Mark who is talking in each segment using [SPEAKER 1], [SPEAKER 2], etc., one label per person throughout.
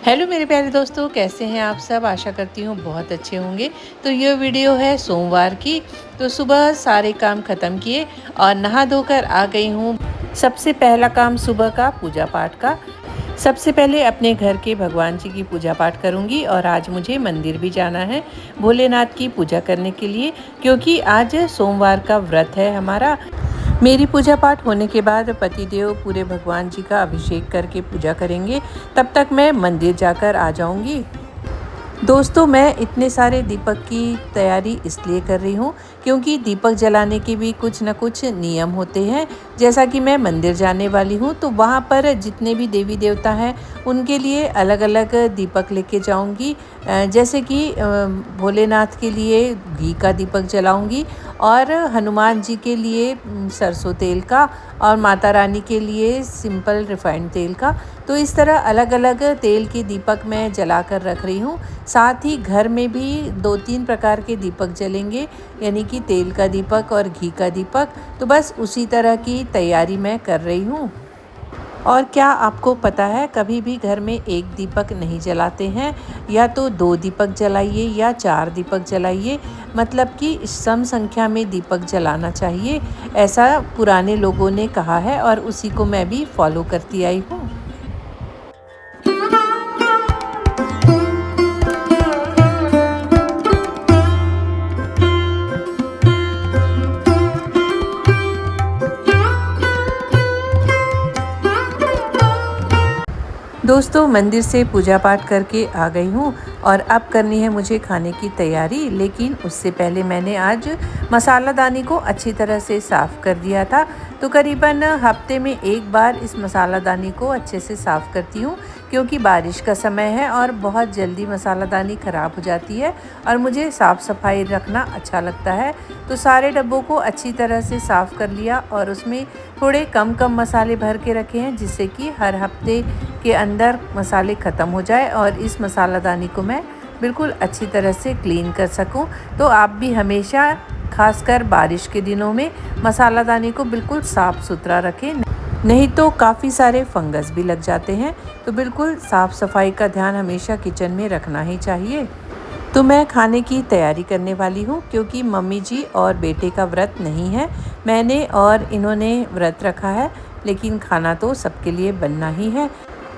[SPEAKER 1] Hello मेरे प्यारे दोस्तों, कैसे हैं आप सब। आशा करती हूँ बहुत अच्छे होंगे। तो ये वीडियो है सोमवार की। तो सुबह सारे काम ख़त्म किए और नहा धोकर आ गई हूँ। सबसे पहला काम सुबह का पूजा पाठ का। सबसे पहले अपने घर के भगवान जी की पूजा पाठ करूंगी और आज मुझे मंदिर भी जाना है भोलेनाथ की पूजा करने के लिए, क्योंकि आज सोमवार का व्रत है हमारा। मेरी पूजा पाठ होने के बाद पतिदेव पूरे भगवान जी का अभिषेक करके पूजा करेंगे। तब तक मैं मंदिर जाकर आ जाऊंगी। दोस्तों, मैं इतने सारे दीपक की तैयारी इसलिए कर रही हूँ क्योंकि दीपक जलाने के भी कुछ न कुछ नियम होते हैं। जैसा कि मैं मंदिर जाने वाली हूँ तो वहाँ पर जितने भी देवी देवता हैं उनके लिए अलग अलग दीपक लेके जाऊँगी। जैसे कि भोलेनाथ के लिए घी का दीपक जलाऊँगी और हनुमान जी के लिए सरसों तेल का और माता रानी के लिए सिंपल रिफाइंड तेल का। तो इस तरह अलग अलग तेल के दीपक मैं जला कर रख रही हूँ। साथ ही घर में भी 2-3 प्रकार के दीपक जलेंगे, यानी कि तेल का दीपक और घी का दीपक। तो बस उसी तरह की तैयारी मैं कर रही हूँ। और क्या आपको पता है, कभी भी घर में एक दीपक नहीं जलाते हैं, या तो 2 दीपक जलाइए या 4 दीपक जलाइए। मतलब कि सम संख्या में दीपक जलाना चाहिए, ऐसा पुराने लोगों ने कहा है और उसी को मैं भी फॉलो करती आई हूँ। दोस्तों, मंदिर से पूजा पाठ करके आ गई हूँ और अब करनी है मुझे खाने की तैयारी। लेकिन उससे पहले मैंने आज मसालादानी को अच्छी तरह से साफ़ कर दिया था। तो करीबन हफ्ते में एक बार इस मसालादानी को अच्छे से साफ़ करती हूँ, क्योंकि बारिश का समय है और बहुत जल्दी मसालादानी ख़राब हो जाती है और मुझे साफ़ सफाई रखना अच्छा लगता है। तो सारे डब्बों को अच्छी तरह से साफ़ कर लिया और उसमें थोड़े कम मसाले भर के रखे हैं, जिससे कि हर हफ्ते के अंदर मसाले ख़त्म हो जाए और इस मसालादानी को मैं बिल्कुल अच्छी तरह से क्लीन कर सकूं। तो आप भी हमेशा, खासकर बारिश के दिनों में, मसालादानी को बिल्कुल साफ़ सुथरा रखें, नहीं तो काफ़ी सारे फंगस भी लग जाते हैं। तो बिल्कुल साफ़ सफाई का ध्यान हमेशा किचन में रखना ही चाहिए। तो मैं खाने की तैयारी करने वाली हूँ, क्योंकि मम्मी जी और बेटे का व्रत नहीं है, मैंने और इन्होंने व्रत रखा है, लेकिन खाना तो सबके लिए बनना ही है।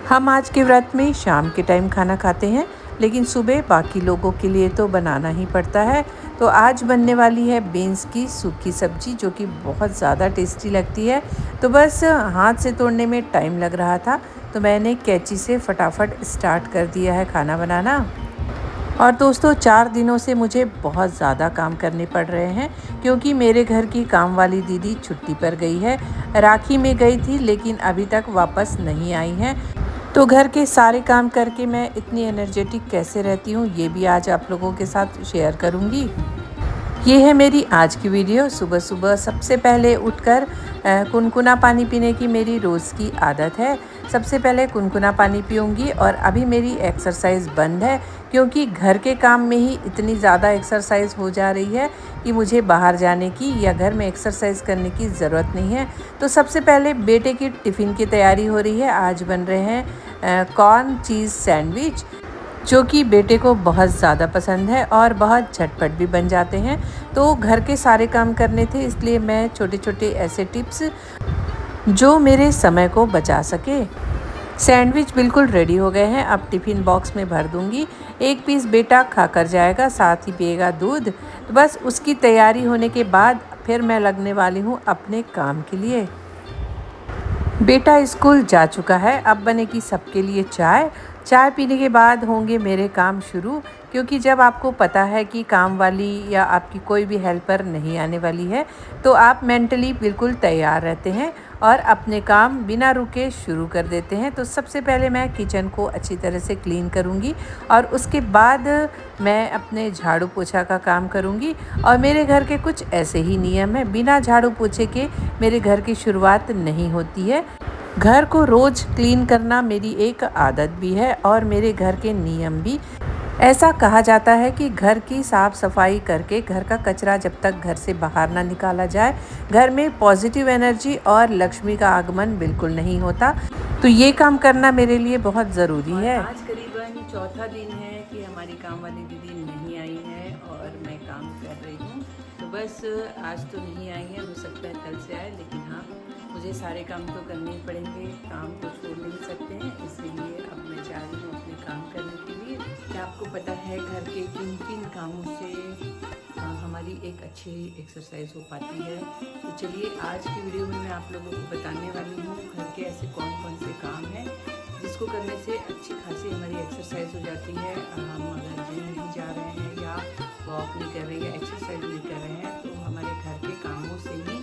[SPEAKER 1] हम आज के व्रत में शाम के टाइम खाना खाते हैं, लेकिन सुबह बाकी लोगों के लिए तो बनाना ही पड़ता है। तो आज बनने वाली है बीन्स की सूखी सब्जी, जो कि बहुत ज़्यादा टेस्टी लगती है। तो बस हाथ से तोड़ने में टाइम लग रहा था, तो मैंने कैंची से फटाफट स्टार्ट कर दिया है खाना बनाना। और दोस्तों, 4 दिनों से मुझे बहुत ज़्यादा काम करने पड़ रहे हैं, क्योंकि मेरे घर की काम वाली दीदी छुट्टी पर गई है। राखी में गई थी, लेकिन अभी तक वापस नहीं आई हैं। तो घर के सारे काम करके मैं इतनी एनर्जेटिक कैसे रहती हूँ, ये भी आज आप लोगों के साथ शेयर करूँगी। ये है मेरी आज की वीडियो। सुबह सुबह सबसे पहले उठकर कुनकुना पानी पीने की मेरी रोज़ की आदत है। सबसे पहले कुनकुना पानी पीऊँगी और अभी मेरी एक्सरसाइज बंद है, क्योंकि घर के काम में ही इतनी ज़्यादा एक्सरसाइज हो जा रही है कि मुझे बाहर जाने की या घर में एक्सरसाइज करने की ज़रूरत नहीं है। तो सबसे पहले बेटे की टिफ़िन की तैयारी हो रही है। आज बन रहे हैं कॉर्न चीज़ सैंडविच, जो कि बेटे को बहुत ज़्यादा पसंद है और बहुत झटपट भी बन जाते हैं। तो घर के सारे काम करने थे, इसलिए मैं छोटे छोटे ऐसे टिप्स जो मेरे समय को बचा सके। सैंडविच बिल्कुल रेडी हो गए हैं, अब टिफ़िन बॉक्स में भर दूंगी। एक पीस बेटा खाकर जाएगा, साथ ही पिएगा दूध। तो बस उसकी तैयारी होने के बाद फिर मैं लगने वाली हूँ अपने काम के लिए। बेटा स्कूल जा चुका है, अब बनेगी सबके लिए चाय। चाय पीने के बाद होंगे मेरे काम शुरू, क्योंकि जब आपको पता है कि काम वाली या आपकी कोई भी हेल्पर नहीं आने वाली है, तो आप मेंटली बिल्कुल तैयार रहते हैं और अपने काम बिना रुके शुरू कर देते हैं। तो सबसे पहले मैं किचन को अच्छी तरह से क्लीन करूँगी और उसके बाद मैं अपने झाड़ू पोछा का काम करूँगी। और मेरे घर के कुछ ऐसे ही नियम हैं, बिना झाड़ू पोछे के मेरे घर की शुरुआत नहीं होती है। घर को रोज़ क्लीन करना मेरी एक आदत भी है और मेरे घर के नियम भी। ऐसा कहा जाता है कि घर की साफ़ सफाई करके घर का कचरा जब तक घर से बाहर ना निकाला जाए, घर में पॉजिटिव एनर्जी और लक्ष्मी का आगमन बिल्कुल नहीं होता। तो ये काम करना मेरे लिए बहुत ज़रूरी है। आज करीब तकरीबन चौथा दिन है कि हमारी काम वाली दीदी नहीं आई है और मैं काम कर रही हूँ। तो बस आज तो नहीं आई है, हो सकता है कल से आए, लेकिन हाँ मुझे सारे काम तो करने ही पड़ेंगे, काम को छोड़ नहीं सकते हैं। इसीलिए अब मैं जा रही हूँ अपने काम करने के लिए। क्या आपको पता है घर के किन किन कामों से हमारी एक अच्छी एक्सरसाइज हो पाती है? तो चलिए आज की वीडियो में मैं आप लोगों को बताने वाली हूँ घर के ऐसे कौन कौन से काम हैं जिसको करने से अच्छी खासी हमारी एक्सरसाइज हो जाती है। हम अगर जिम नहीं जा रहे हैं या वॉक नहीं कर रहे हैं या एक्सरसाइज नहीं कर रहे हैं तो हमारे घर के कामों से ही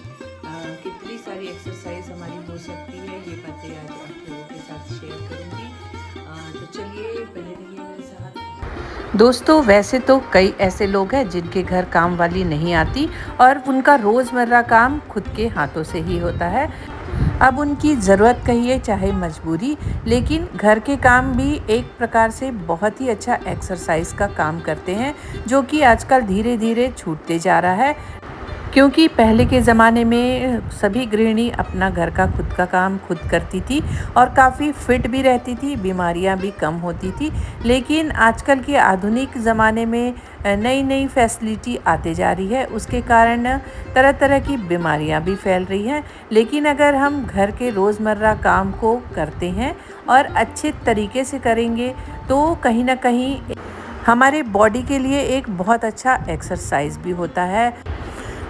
[SPEAKER 1] कितनी सारी एक्सरसाइज हमारी हो सकती है, ये बातें आज आप लोगों के साथ शेयर करूँगी। तो चलिए बने रहिए मेरे साथ। दोस्तों वैसे तो कई ऐसे लोग हैं जिनके घर काम वाली नहीं आती और उनका रोज़मर्रा काम खुद के हाथों से ही होता है। अब उनकी ज़रूरत कहिए चाहे मजबूरी, लेकिन घर के काम भी एक प्रकार से बहुत ही अच्छा एक्सरसाइज का काम करते हैं, जो कि आजकल धीरे धीरे छूटते जा रहा है। क्योंकि पहले के ज़माने में सभी गृहिणी अपना घर का खुद का काम खुद करती थी और काफ़ी फिट भी रहती थी, बीमारियां भी कम होती थी। लेकिन आजकल के आधुनिक ज़माने में नई नई फैसिलिटी आते जा रही है, उसके कारण तरह तरह की बीमारियां भी फैल रही हैं। लेकिन अगर हम घर के रोज़मर्रा काम को करते हैं और अच्छे तरीके से करेंगे तो कहीं ना कहीं हमारे बॉडी के लिए एक बहुत अच्छा एक्सरसाइज भी होता है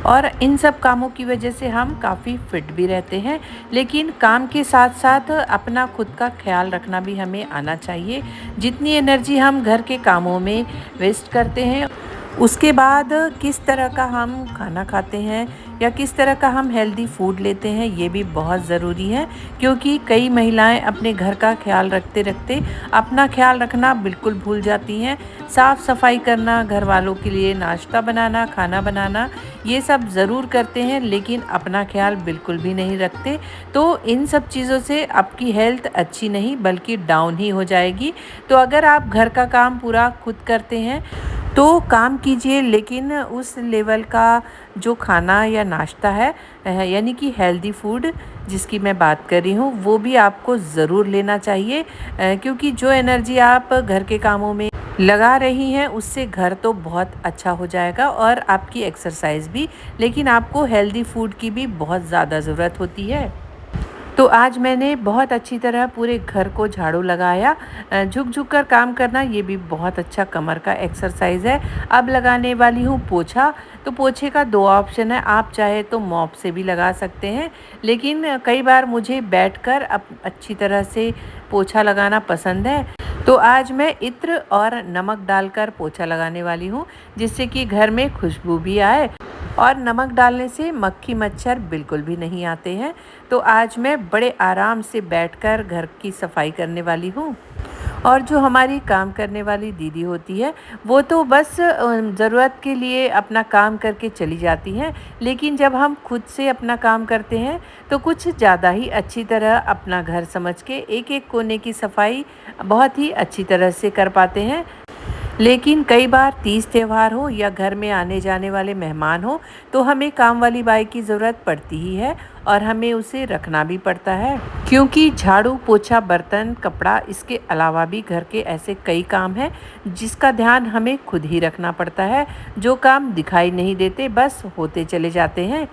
[SPEAKER 1] और इन सब कामों की वजह से हम काफ़ी फिट भी रहते हैं। लेकिन काम के साथ साथ अपना खुद का ख्याल रखना भी हमें आना चाहिए। जितनी एनर्जी हम घर के कामों में वेस्ट करते हैं, उसके बाद किस तरह का हम खाना खाते हैं या किस तरह का हम हेल्दी फूड लेते हैं, ये भी बहुत ज़रूरी है। क्योंकि कई महिलाएं अपने घर का ख्याल रखते रखते अपना ख्याल रखना बिल्कुल भूल जाती हैं। साफ़ सफाई करना, घर वालों के लिए नाश्ता बनाना, खाना बनाना, ये सब ज़रूर करते हैं, लेकिन अपना ख्याल बिल्कुल भी नहीं रखते। तो इन सब चीज़ों से आपकी हेल्थ अच्छी नहीं बल्कि डाउन ही हो जाएगी। तो अगर आप घर का काम पूरा खुद करते हैं तो काम कीजिए, लेकिन उस लेवल का जो खाना या नाश्ता है यानी कि हेल्दी फूड जिसकी मैं बात कर रही हूँ, वो भी आपको ज़रूर लेना चाहिए। क्योंकि जो एनर्जी आप घर के कामों में लगा रही हैं उससे घर तो बहुत अच्छा हो जाएगा और आपकी एक्सरसाइज भी, लेकिन आपको हेल्दी फूड की भी बहुत ज़्यादा ज़रूरत होती है। तो आज मैंने बहुत अच्छी तरह पूरे घर को झाड़ू लगाया। झुक झुक कर काम करना ये भी बहुत अच्छा कमर का एक्सरसाइज है। अब लगाने वाली हूँ पोछा। तो पोछे का दो ऑप्शन है, आप चाहे तो मॉप से भी लगा सकते हैं, लेकिन कई बार मुझे बैठकर अच्छी तरह से पोछा लगाना पसंद है। तो आज मैं इत्र और नमक डालकर पोछा लगाने वाली हूँ, जिससे कि घर में खुशबू भी आए और नमक डालने से मक्खी मच्छर बिल्कुल भी नहीं आते हैं। तो आज मैं बड़े आराम से बैठकर घर की सफाई करने वाली हूँ। और जो हमारी काम करने वाली दीदी होती है वो तो बस ज़रूरत के लिए अपना काम करके चली जाती हैं, लेकिन जब हम खुद से अपना काम करते हैं तो कुछ ज़्यादा ही अच्छी तरह अपना घर समझ के एक एक कोने की सफाई बहुत ही अच्छी तरह से कर पाते हैं। लेकिन कई बार तीज त्यौहार हो या घर में आने जाने वाले मेहमान हो तो हमें काम वाली बाई की ज़रूरत पड़ती ही है और हमें उसे रखना भी पड़ता है। क्योंकि झाड़ू, पोछा, बर्तन, कपड़ा, इसके अलावा भी घर के ऐसे कई काम हैं जिसका ध्यान हमें खुद ही रखना पड़ता है। जो काम दिखाई नहीं देते, बस होते चले जाते हैं।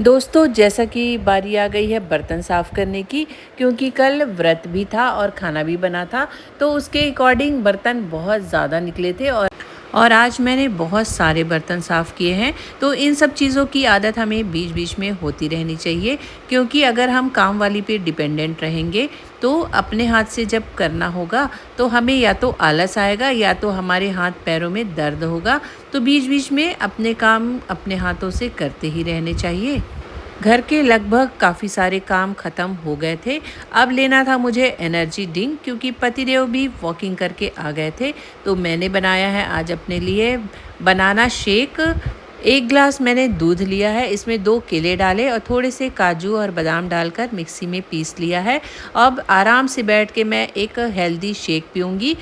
[SPEAKER 1] दोस्तों जैसा कि बारी आ गई है बर्तन साफ़ करने की, क्योंकि कल व्रत भी था और खाना भी बना था, तो उसके अकॉर्डिंग बर्तन बहुत ज़्यादा निकले थे और आज मैंने बहुत सारे बर्तन साफ़ किए हैं। तो इन सब चीज़ों की आदत हमें बीच बीच में होती रहनी चाहिए, क्योंकि अगर हम काम वाली पे डिपेंडेंट रहेंगे तो अपने हाथ से जब करना होगा तो हमें या तो आलस आएगा या तो हमारे हाथ पैरों में दर्द होगा। तो बीच बीच में अपने काम अपने हाथों से करते ही रहने चाहिए। घर के लगभग काफ़ी सारे काम ख़त्म हो गए थे। अब लेना था मुझे एनर्जी ड्रिंक, क्योंकि पतिदेव भी वॉकिंग करके आ गए थे। तो मैंने बनाया है आज अपने लिए बनाना शेक। 1 ग्लास मैंने दूध लिया है, इसमें 2 केले डाले और थोड़े से काजू और बादाम डालकर मिक्सी में पीस लिया है। अब आराम से बैठ के मैं एक हेल्दी शेक पीऊँगी,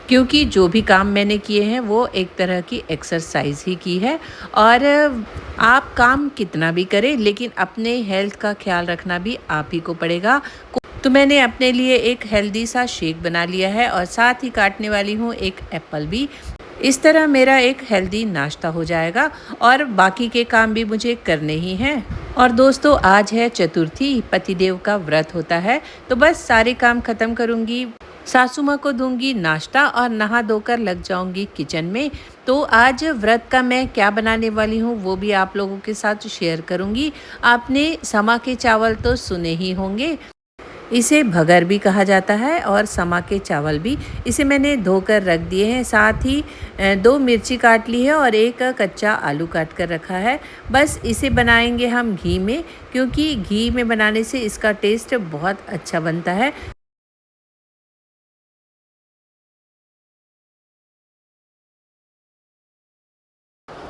[SPEAKER 1] क्योंकि जो भी काम मैंने किए हैं वो एक तरह की एक्सरसाइज ही की है। और आप काम कितना भी करें, लेकिन अपने हेल्थ का ख्याल रखना भी आप ही को पड़ेगा। तो मैंने अपने लिए एक हेल्दी सा शेक बना लिया है और साथ ही काटने वाली हूँ एक एप्पल भी। इस तरह मेरा एक हेल्दी नाश्ता हो जाएगा और बाकी के काम भी मुझे करने ही हैं। और दोस्तों, आज है चतुर्थी, पतिदेव का व्रत होता है। तो बस सारे काम ख़त्म करूँगी, सासू माँ को दूंगी नाश्ता और नहा धोकर लग जाऊंगी किचन में। तो आज व्रत का मैं क्या बनाने वाली हूँ वो भी आप लोगों के साथ शेयर करूँगी। आपने समा के चावल तो सुने ही होंगे, इसे भगर भी कहा जाता है और समा के चावल भी। इसे मैंने धोकर रख दिए हैं, साथ ही 2 मिर्ची काट ली है और 1 कच्चा आलू काट कर रखा है। बस इसे बनाएंगे हम घी में, क्योंकि घी में बनाने से इसका टेस्ट बहुत अच्छा बनता है।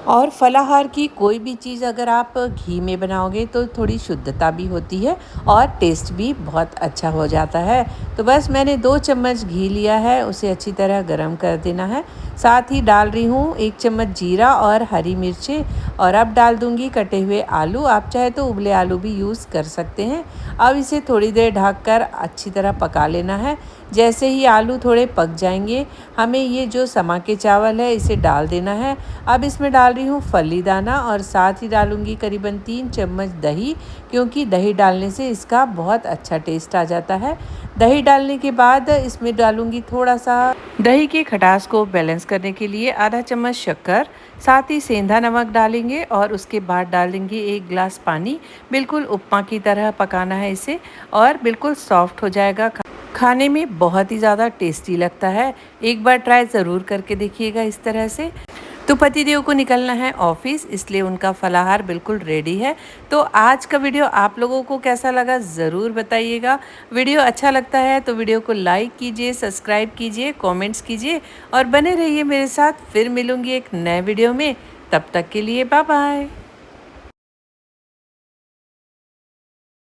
[SPEAKER 1] और फलाहार की कोई भी चीज़ अगर आप घी में बनाओगे तो थोड़ी शुद्धता भी होती है और टेस्ट भी बहुत अच्छा हो जाता है। तो बस मैंने 2 चम्मच घी लिया है, उसे अच्छी तरह गरम कर देना है। साथ ही डाल रही हूँ 1 चम्मच जीरा और हरी मिर्चें, और अब डाल दूँगी कटे हुए आलू। आप चाहे तो उबले आलू भी यूज़ कर सकते हैं। अब इसे थोड़ी देर ढककर अच्छी तरह पका लेना है। जैसे ही आलू थोड़े पक जाएंगे, हमें ये जो समा के चावल है इसे डाल देना है। अब इसमें डाल रही हूँ फली दाना और साथ ही डालूँगी करीबन 3 चम्मच दही, क्योंकि दही डालने से इसका बहुत अच्छा टेस्ट आ जाता है। दही डालने के बाद इसमें डालूँगी थोड़ा सा दही के खटास को बैलेंस करने के लिए आधा चम्मच शक्कर, साथ ही सेंधा नमक डालेंगे और उसके बाद डालेंगे 1 गिलास पानी। बिल्कुल उपमा की तरह पकाना है इसे और बिल्कुल सॉफ्ट हो जाएगा। खाने में बहुत ही ज़्यादा टेस्टी लगता है। एक बार ट्राई ज़रूर करके देखिएगा इस तरह से। तो पतिदेव को निकलना है ऑफिस, इसलिए उनका फलाहार बिल्कुल रेडी है। तो आज का वीडियो आप लोगों को कैसा लगा ज़रूर बताइएगा। वीडियो अच्छा लगता है तो वीडियो को लाइक कीजिए, सब्सक्राइब कीजिए, कमेंट्स कीजिए और बने रहिए मेरे साथ। फिर मिलूँगी एक नए वीडियो में, तब तक के लिए बाय बाय।